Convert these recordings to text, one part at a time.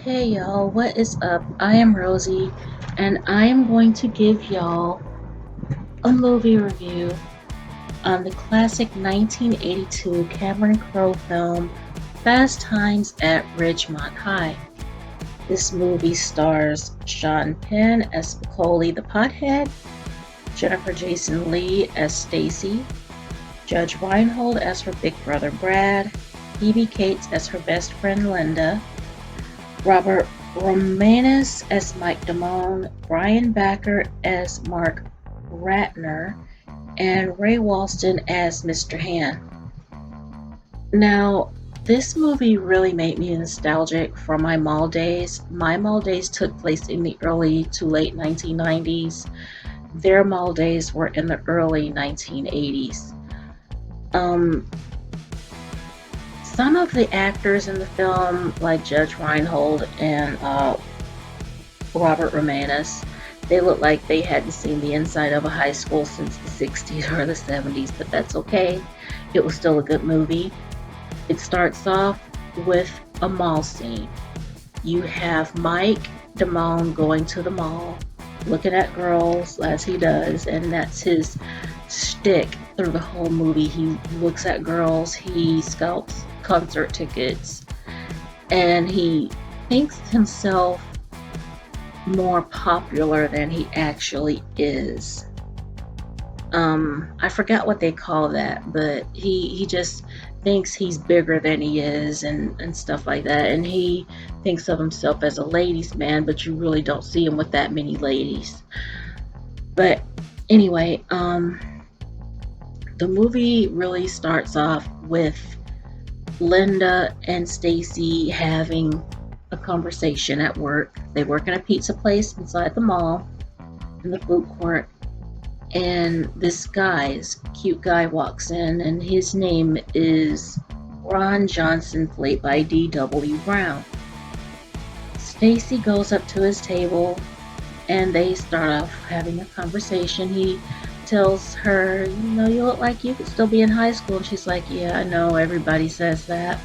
Hey y'all, what is up? I am Rosie, and I am going to give y'all a movie review on the classic 1982 Cameron Crowe film Fast Times at Ridgemont High. This movie stars Sean Penn as Spicoli the Pothead, Jennifer Jason Leigh as Stacy, Judge Reinhold as her big brother Brad, Phoebe Cates as her best friend Linda, Robert Romanus as Mike Damone, Brian Backer as Mark Ratner, and Ray Walston as Mr. Han. Now, this movie really made me nostalgic for my mall days. My mall days took place in the early to late 1990s. Their mall days were in the early 1980s. Um, some of the actors in the film, like Judge Reinhold and Robert Romanus, they look like they hadn't seen the inside of a high school since the 60s or the 70s, but that's okay. It was still a good movie. It starts off with a mall scene. You have Mike Damone going to the mall, looking at girls as he does, and that's his shtick through the whole movie. He looks at girls, he scalps concert tickets, and he thinks himself more popular than he actually is. I forgot what they call that, but he just thinks he's bigger than he is and stuff like that. And he thinks of himself as a ladies' man, but you really don't see him with that many ladies. But anyway, the movie really starts off with Linda and Stacy having a conversation at work. They work in a pizza place inside the mall in the food court, and this cute guy walks in, and his name is Ron Johnson, played by D.W. Brown. Stacy goes up to his table and they start off having a conversation. He tells her, you look like you could still be in high school. And she's like, yeah, I know, everybody says that.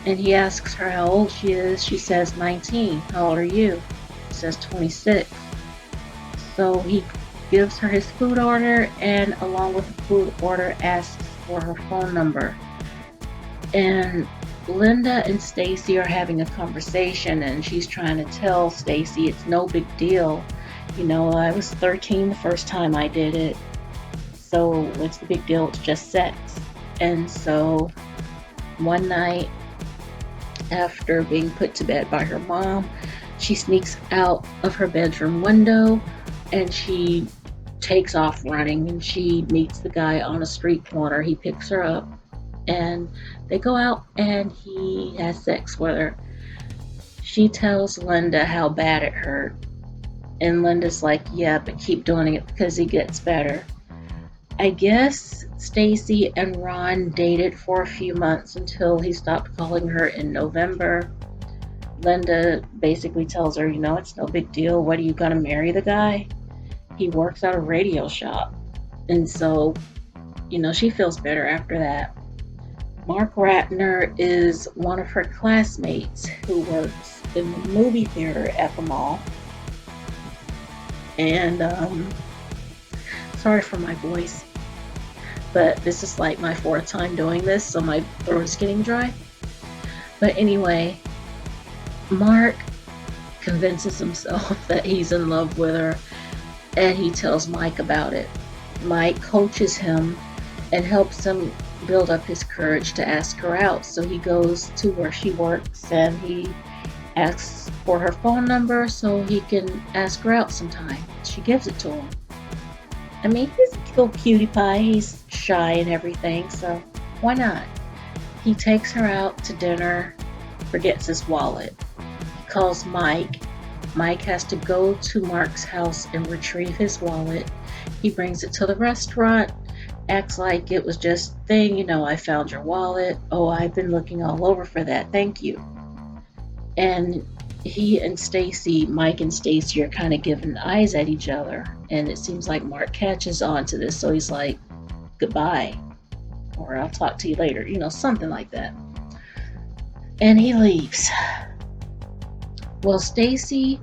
And he asks her how old she is. She says 19. How old are you? She says 26. So he gives her his food order, and along with the food order asks for her phone number. And Linda and Stacy are having a conversation, and she's trying to tell Stacy it's no big deal. I was 13 the first time I did it. So what's the big deal? It's just sex. And so one night, after being put to bed by her mom, she sneaks out of her bedroom window and she takes off running, and she meets the guy on a street corner. He picks her up and they go out and he has sex with her. She tells Linda how bad it hurt, and Linda's like, yeah, but keep doing it because he gets better. I guess Stacy and Ron dated for a few months until he stopped calling her in November. Linda basically tells her, it's no big deal. What, are you gonna marry the guy? He works at a radio shop. And so, she feels better after that. Mark Ratner is one of her classmates who works in the movie theater at the mall. And sorry for my voice, but this is like my fourth time doing this, so my throat is getting dry. But anyway, Mark convinces himself that he's in love with her, and he tells Mike about it. Mike coaches him and helps him build up his courage to ask her out. So he goes to where she works and he asks for her phone number so he can ask her out sometime. She gives it to him. I mean, he's a little cutie pie. He's shy and everything, so why not? He takes her out to dinner, forgets his wallet. He calls Mike. Mike has to go to Mark's house and retrieve his wallet. He brings it to the restaurant, acts like it was just a thing, I found your wallet. Oh, I've been looking all over for that. Thank you. And he and Stacy, Mike and Stacy, are kind of giving eyes at each other. And it seems like Mark catches on to this, so he's like, goodbye. Or I'll talk to you later, something like that. And he leaves. Well, Stacy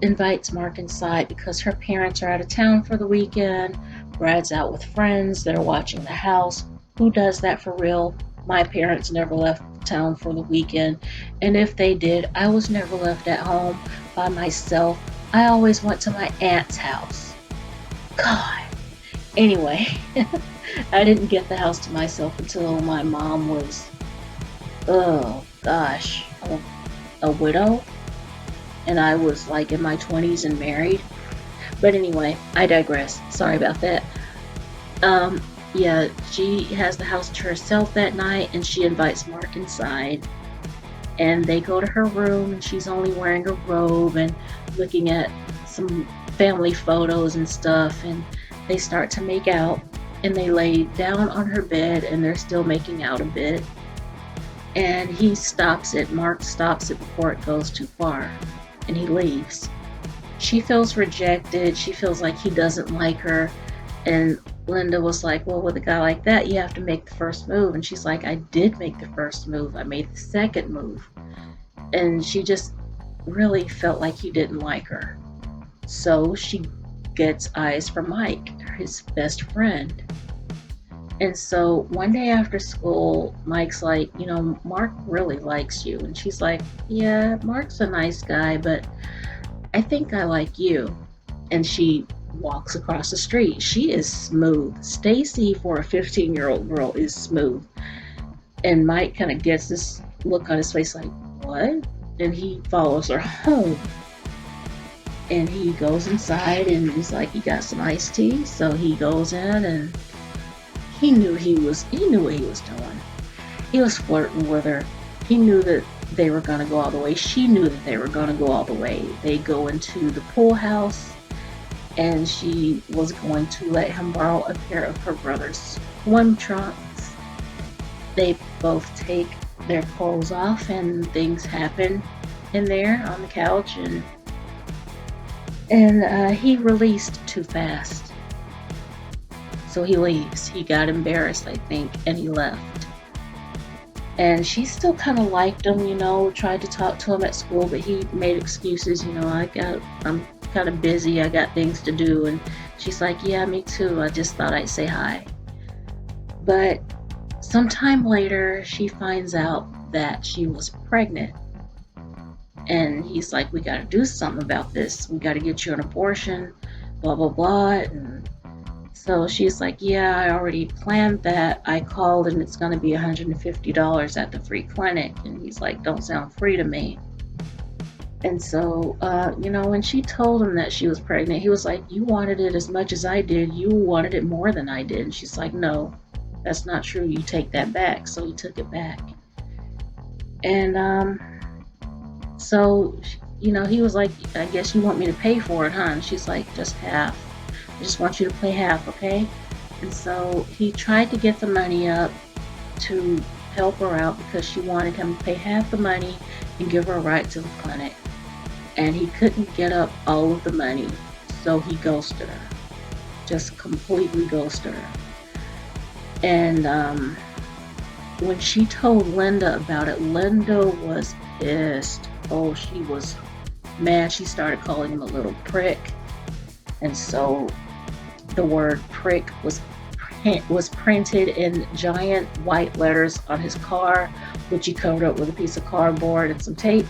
invites Mark inside because her parents are out of town for the weekend. Brad's out with friends. They're watching the house. Who does that for real? My parents never left town for the weekend. And if they did, I was never left at home by myself. I always went to my aunt's house. God. Anyway, I didn't get the house to myself until my mom was, oh gosh, a widow. And I was like in my 20s and married. But anyway, I digress. Sorry about that. Yeah, she has the house to herself that night and she invites Mark inside. And they go to her room and she's only wearing a robe and looking at some family photos and stuff. And they start to make out and they lay down on her bed and they're still making out a bit. And he stops it. Mark stops it before it goes too far. And he leaves. She feels rejected. She feels like he doesn't like her. And Linda was like, well, with a guy like that, you have to make the first move. And she's like, I did make the first move. I made the second move. And she just really felt like he didn't like her. So she gets eyes for Mike, his best friend. And so one day after school, Mike's like, Mark really likes you. And she's like, yeah, Mark's a nice guy, but I think I like you. And she walks across the street. She is smooth. Stacy, for a 15-year-old girl, is smooth. And Mike kind of gets this look on his face like, what? And he follows her home. And he goes inside and he's like, he got some iced tea. So he goes in and he knew what he was doing. He was flirting with her. He knew that they were going to go all the way. She knew that they were going to go all the way. They go into the pool house and she was going to let him borrow a pair of her brother's swim trunks. They both take their clothes off and things happen in there on the couch and he released too fast. So he leaves. He got embarrassed, I think, and he left. And she still kind of liked him, tried to talk to him at school, but he made excuses, I'm kind of busy, I got things to do. And she's like, yeah, me too, I just thought I'd say hi. But sometime later, she finds out that she was pregnant. And he's like, we got to do something about this. We got to get you an abortion, blah, blah, blah. And so she's like, yeah, I already planned that. I called and it's going to be $150 at the free clinic. And he's like, don't sound free to me. And so, when she told him that she was pregnant, he was like, you wanted it as much as I did. You wanted it more than I did. And she's like, no, that's not true. You take that back. So he took it back. And so, he was like, I guess you want me to pay for it, huh? And she's like, just half. I just want you to pay half, okay? And so he tried to get the money up to help her out because she wanted him to pay half the money and give her a ride to the clinic. And he couldn't get up all of the money, so he ghosted her. Just completely ghosted her. And when she told Linda about it, Linda was pissed. Oh, she was mad. She started calling him a little prick. And so the word prick was printed in giant white letters on his car, which he covered up with a piece of cardboard and some tape.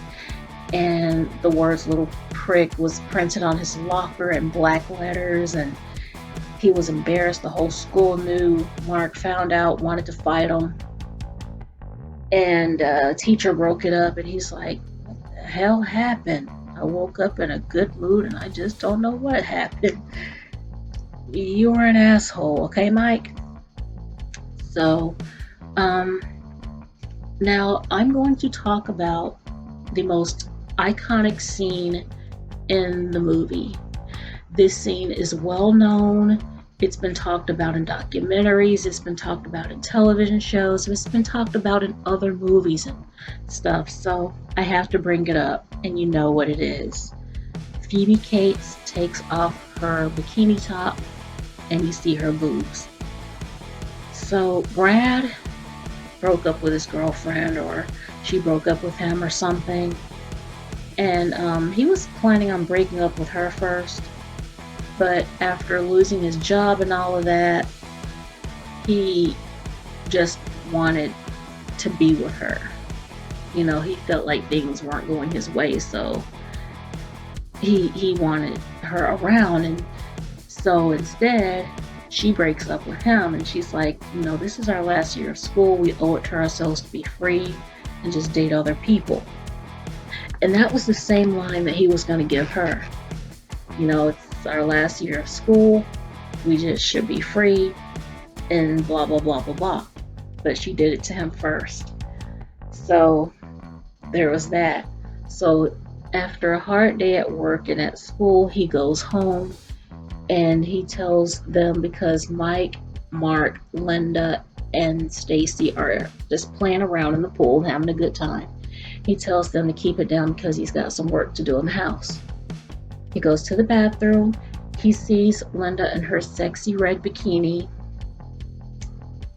And the words little prick was printed on his locker in black letters. And he was embarrassed. The whole school knew. Mark found out, wanted to fight him. And a teacher broke it up and he's like, what the hell happened? I woke up in a good mood and I just don't know what happened. You were an asshole, okay, Mike? So, now I'm going to talk about the most iconic scene in the movie. This scene is well known. It's been talked about in documentaries. It's been talked about in television shows. It's been talked about in other movies and stuff. So I have to bring it up, and you know what it is. Phoebe Cates takes off her bikini top, and you see her boobs. So Brad broke up with his girlfriend, or she broke up with him or something. And he was planning on breaking up with her first, but after losing his job and all of that, he just wanted to be with her. You know, he felt like things weren't going his way, so he wanted her around. And so instead, she breaks up with him, and she's like, you know, this is our last year of school. We owe it to ourselves to be free and just date other people. And that was the same line that he was going to give her. You know, it's our last year of school. We just should be free and blah, blah, blah, blah, blah. But she did it to him first. So there was that. So after a hard day at work and at school, he goes home and he tells them, because Mike, Mark, Linda, and Stacy are just playing around in the pool, having a good time. He tells them to keep it down because he's got some work to do in the house. He goes to the bathroom. He sees Linda in her sexy red bikini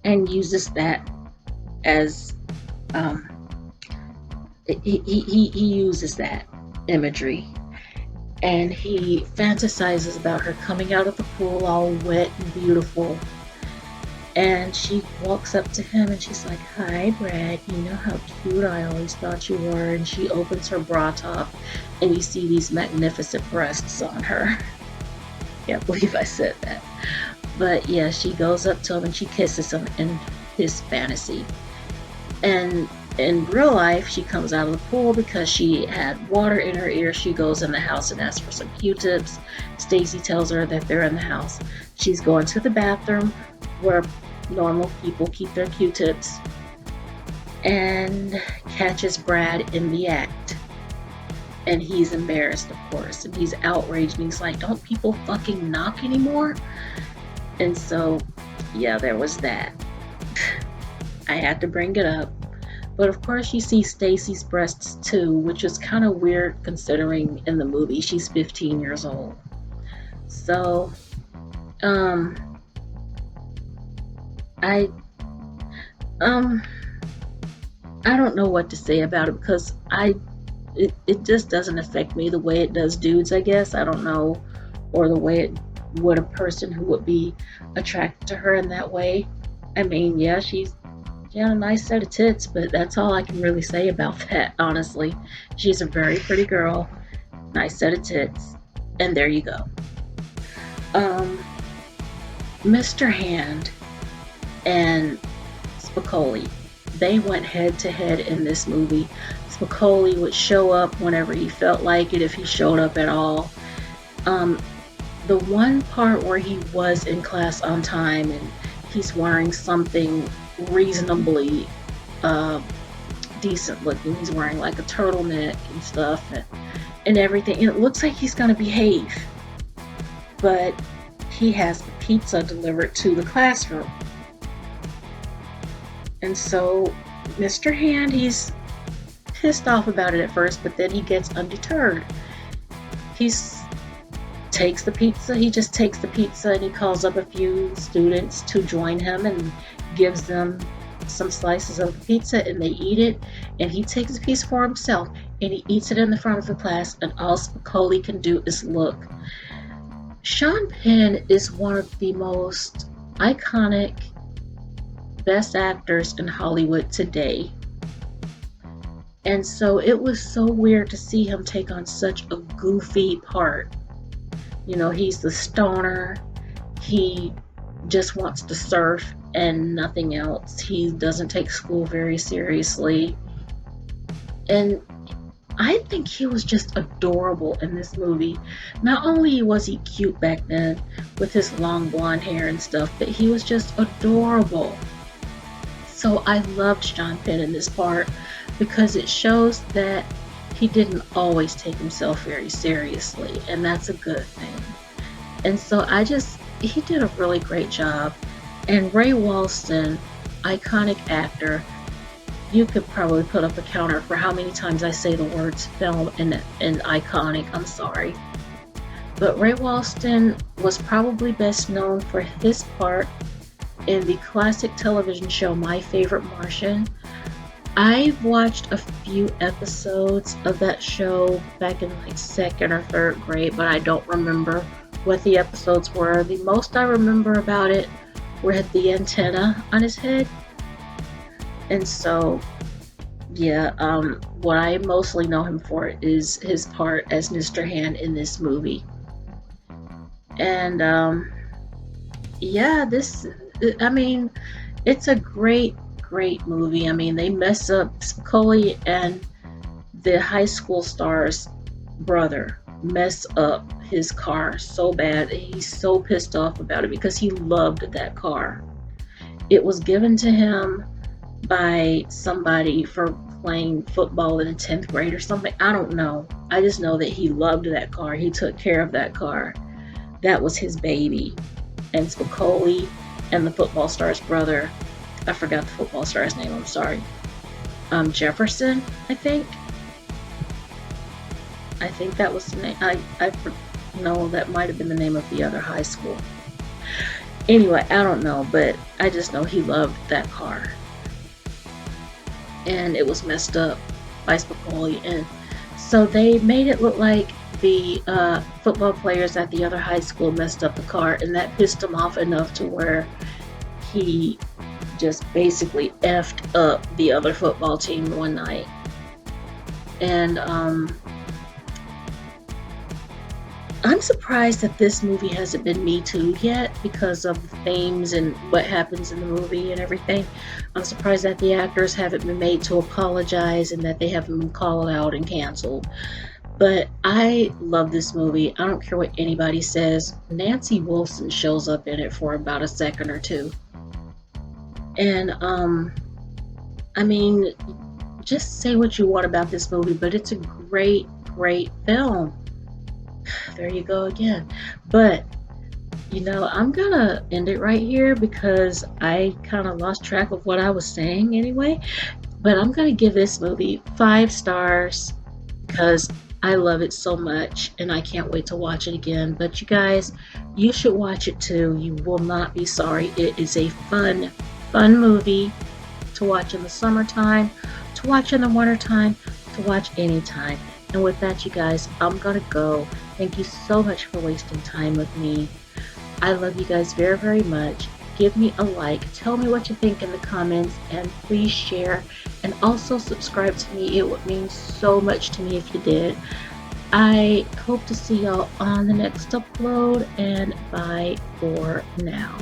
and uses that as he uses that imagery, and he fantasizes about her coming out of the pool all wet and beautiful. And she walks up to him and she's like, "Hi, Brad, you know how cute I always thought you were." And she opens her bra top and you see these magnificent breasts on her. Can't believe I said that. But yeah, she goes up to him and she kisses him in his fantasy. And in real life, she comes out of the pool because she had water in her ear. She goes in the house and asks for some Q-tips. Stacy tells her that they're in the house. She's going to the bathroom where normal people keep their Q-tips and catches Brad in the act. And he's embarrassed, of course, and he's outraged, and he's like, "Don't people fucking knock anymore?" And so, yeah, there was that. I had to bring it up. But of course you see Stacy's breasts too, which is kind of weird considering in the movie she's 15 years old. So, I don't know what to say about it, because it just doesn't affect me the way it does dudes, I guess. I don't know, or the way it would a person who would be attracted to her in that way. I mean, yeah, she had a nice set of tits, but that's all I can really say about that, honestly. She's a very pretty girl, nice set of tits, and there you go. Mr. Hand and Spicoli, they went head to head in this movie. Spicoli would show up whenever he felt like it, if he showed up at all. The one part where he was in class on time and he's wearing something reasonably decent looking. He's wearing like a turtleneck and stuff and everything. And it looks like he's going to behave. But he has the pizza delivered to the classroom. And so Mr. Hand, he's pissed off about it at first, but then he gets undeterred. He just takes the pizza and he calls up a few students to join him and gives them some slices of the pizza, and they eat it, and he takes a piece for himself and he eats it in the front of the class, and all Spicoli can do is look. Sean Penn is one of the most iconic best actors in Hollywood today, and so it was so weird to see him take on such a goofy part. You know, he's the stoner, he just wants to surf and nothing else. He doesn't take school very seriously. And I think he was just adorable in this movie. Not only was he cute back then with his long blonde hair and stuff, but he was just adorable. So I loved Sean Penn in this part because it shows that he didn't always take himself very seriously, and that's a good thing. And so he did a really great job. And Ray Walston, iconic actor, you could probably put up a counter for how many times I say the words film and iconic. I'm sorry. But Ray Walston was probably best known for his part in the classic television show My Favorite Martian. I've watched a few episodes of that show back in like second or third grade, but I don't remember what the episodes were. The most I remember about it were the antenna on his head. And so, yeah, what I mostly know him for is his part as Mr. Hand in this movie. And yeah, I mean, it's a great movie. I mean, they mess up Scully and the high school star's brother mess up his car so bad. He's so pissed off about it because he loved that car. It was given to him by somebody for playing football in the 10th grade or something. I don't know. I just know that he loved that car. He took care of that car. That was his baby. And Spicoli and the football star's brother, I forgot the football star's name, I'm sorry. Jefferson, I think. I think that was the name. No, that might have been the name of the other high school. Anyway, I don't know, but I just know he loved that car. And it was messed up by Spicoli. And so they made it look like the football players at the other high school messed up the car, and that pissed him off enough to where he just basically effed up the other football team one night. And I'm surprised that this movie hasn't been Me Too yet because of the themes and what happens in the movie and everything. I'm surprised that the actors haven't been made to apologize and that they haven't been called out and canceled. But I love this movie. I don't care what anybody says. Nancy Wilson shows up in it for about a second or two. And I mean, just say what you want about this movie, but it's a great film. There you go again. But I'm gonna end it right here because I kind of lost track of what I was saying anyway. But I'm gonna give this movie 5 stars because I love it so much and I can't wait to watch it again. But you guys, you should watch it too. You will not be sorry. It is a fun movie to watch in the summertime, to watch in the wintertime, to watch anytime. And with that, you guys, I'm gonna go. Thank you so much for wasting time with me. I love you guys very much. Give me a like. Tell me what you think in the comments. And please share. And also subscribe to me. It would mean so much to me if you did. I hope to see y'all on the next upload. And bye for now.